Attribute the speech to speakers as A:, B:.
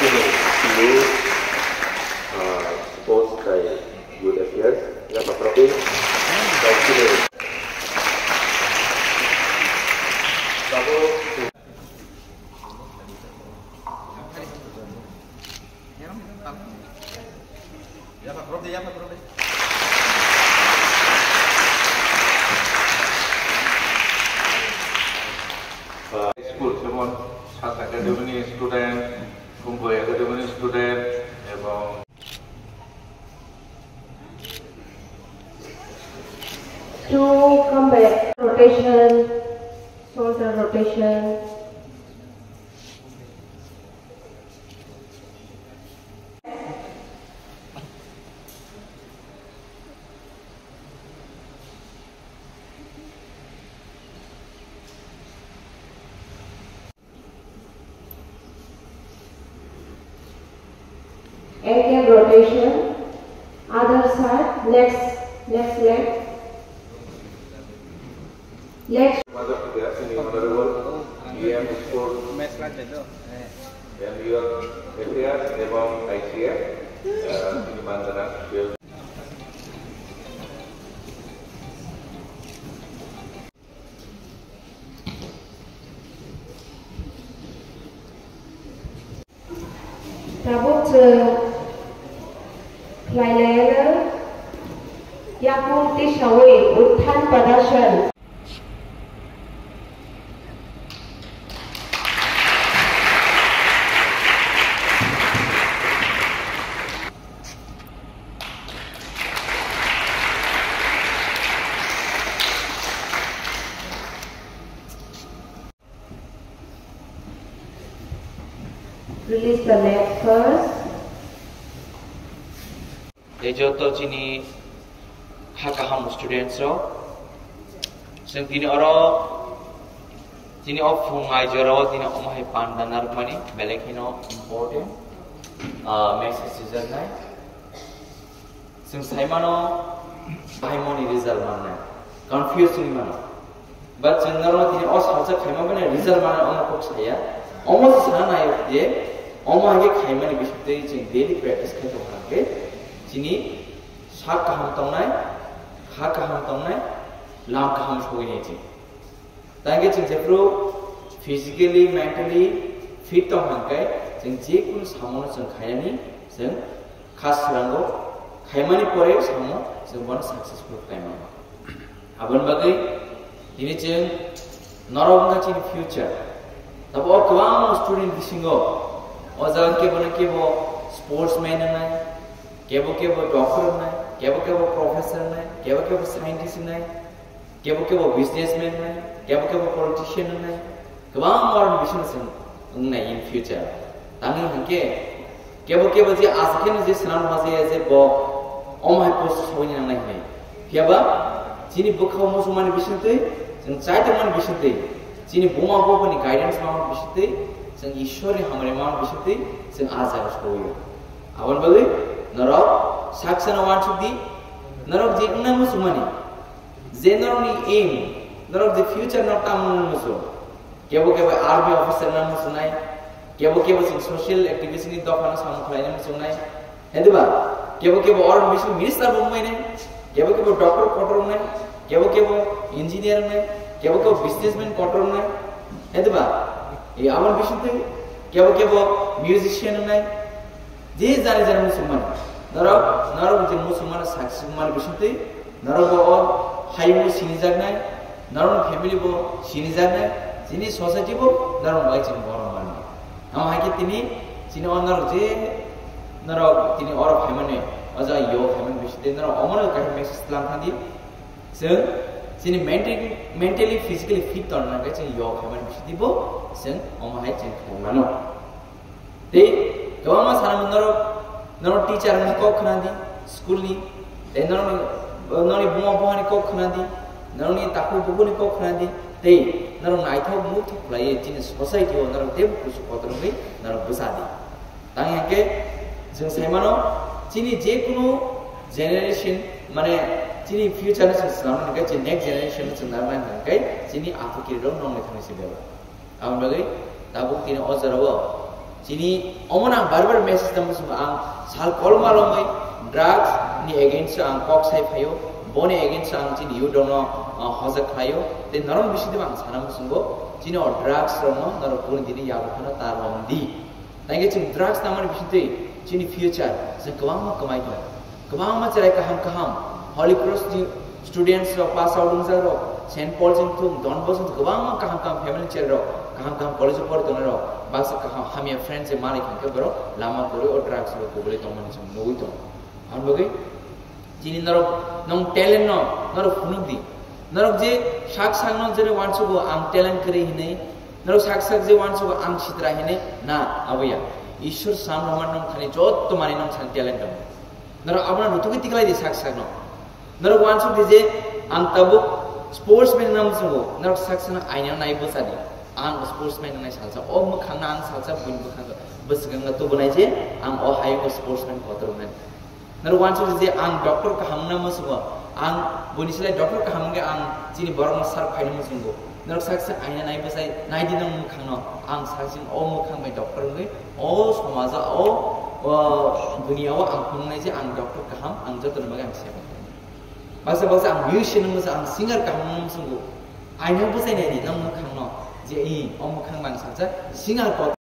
A: continue to sports by youth affairs. Ya Pak Profil, continue. Lalu
B: ya Pak Prof, ya Pak Prof.
A: School যেমন সাত academy student, Mumbai academy student এবং
C: to come back rotation, shoulder rotation. Ankle rotation, other side, next leg, legs.
A: Mother Teresa ini honorable EM Sport dan juga FIR এবং ICF ini mantan
C: Rabot Lailala Yakun Tishawi Uttan Padashan. Release the leg first.
B: Ejoto chini hakaham students ro sing tini oro tini ofung ajoro tini omai pandanar mani belekino important message season nai sing saimano baimoni result manna confusing mano but jengaro tini os haja khaima bane result mana ona kok saya almost sana ayo je omage khaimani bisute jeng daily practice khaito hanke chini sak kaham tongnai ha kaham tongnai lam kaham sogini chi tange ching jepro physically mentally fit tong hankai jeng je kun samono jeng khaiyani jeng khas rango khaimani pore samo jeng bon successful khaima abon bagai ini jeng norongga chini future tabo kwang student bisingo ojan ke bone ke bo sportsman nai केवो doctor नहीं, केवो professor नहीं, केवो scientist नहीं, केवो businessman नहीं, केवो politician नहीं, कबां और business नहीं in future तांगे हंके केवो जे आजके न जे सनान माजे जे बो ओमाय पोस्ट सोनि नहीं है केबा जिनि बुखाव मुसुमानि बिसते जों चाइतमान बिसते जिनि बुमा बोबनि गाइडेंस मा बिसते जों ईश्वरनि हमरे मा बिसते जों आजार सोयो आवन बले Narok saksana wansudi narok je unna musumani je narok ni aim narok je future not tamun musu kebo army officer na musunai kebo sing social activities ni dokana samu khlaina musunai hendiba kebo or mission minister bumai ne kebo doctor kotor ne kebo engineer ne kebo businessman kotor ne hendiba ei amar bishute kebo musician ne je jane musulman narok je musulman saksman bishute narok bo haimu sinijagnai narok family bo sinijagnai jini society bo narok bai jin borom mani am hake tini jini narok je narok tini or family aja yo family bishute narok amana ka message lang thandi sing jini mentally physically fit torna ka jin yo family bishute bo sing am hai jin mano te gawama sana narok teacher ni ko khnandi school ni te narok buma ni ko khnandi narok ni taku bubu ni ko khnandi te narok naithau mu thik lai jin society o narok te kusu kotor ni narok busadi tang hake jeng saimano jini je kuno generation mane jini future na salam ka je next generation na sandarman kai jini athukir ro nong thani se deba am bagai tabuk tin ozarawa Sini omona barbar message tamu semua ang sal kolmalomai drugs ni against ang kok sai payo, bone against ang sini you don't know hozak payo. Then naron bisi dem ang sanam sunggo sini or drugs romo naron pun dini yabu kana tarom di. Tangge sini drugs namar bisi tu sini future sen kawang ma kamai tu, kawang ma cerai kaham Holy Cross di students ro pass out ung ro Saint Paul's in Tung Don Boston kawang ma kaham family chair ro kaham college por tu ro basa kaham hamia friends e malik ke bro lama kore or drugs ro ko bole tomani sam noi to an boge jini nong talent noro funuk di noro je shak sang no jene wansu go ang talent kare hine noro shak je wansu go ang chitra hine na abaya ishwar sam rahman nong khani jot to mani nong sang talent dong noro abna nutuki tiklai di shak no noro wansu je ang tabuk sportsman nam sungo noro shak na aina nai bosadi ang sportsman nai salsa o mo khana ang salsa buin bu khana bas ganga to banai je ang o hayo sportsman kotor men naro wansu je ang doctor ka hamna masugo ang bonisla doctor ka hamge ang jini borong sar phaina musungo naro saksa aina nai basai nai dinang mu khano ang saksin o mu khang mai doctor ngai o samaja o dunia wa ang khungnai je ang doctor ka ham ang joton maga ang seba basa ang musician mu ang singer ka hamna musungo aina basai nai ni nang mu khangno je i o mu khang mang saksa singer ko